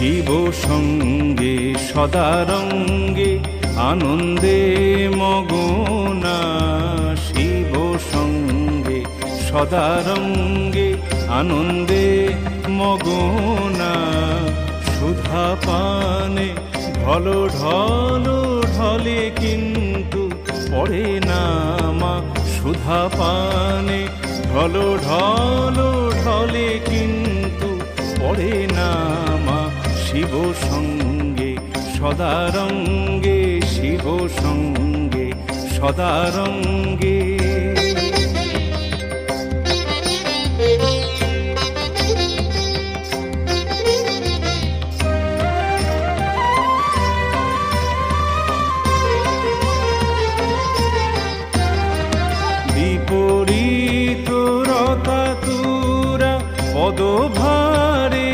শিব সঙ্গে সদারঙ্গে আনন্দে মগনা, শিব সঙ্গে সদারঙ্গে আনন্দে মগনা। সুধা পানে ঢল ঢল ঢলে কিন্তু পড়ে না মা, সুধা পানে ঢল ঢল ঢলে কিন্তু পড়ে না মা। শিব সঙ্গে সদারঙ্গে, শিব সঙ্গে সদারঙ্গে।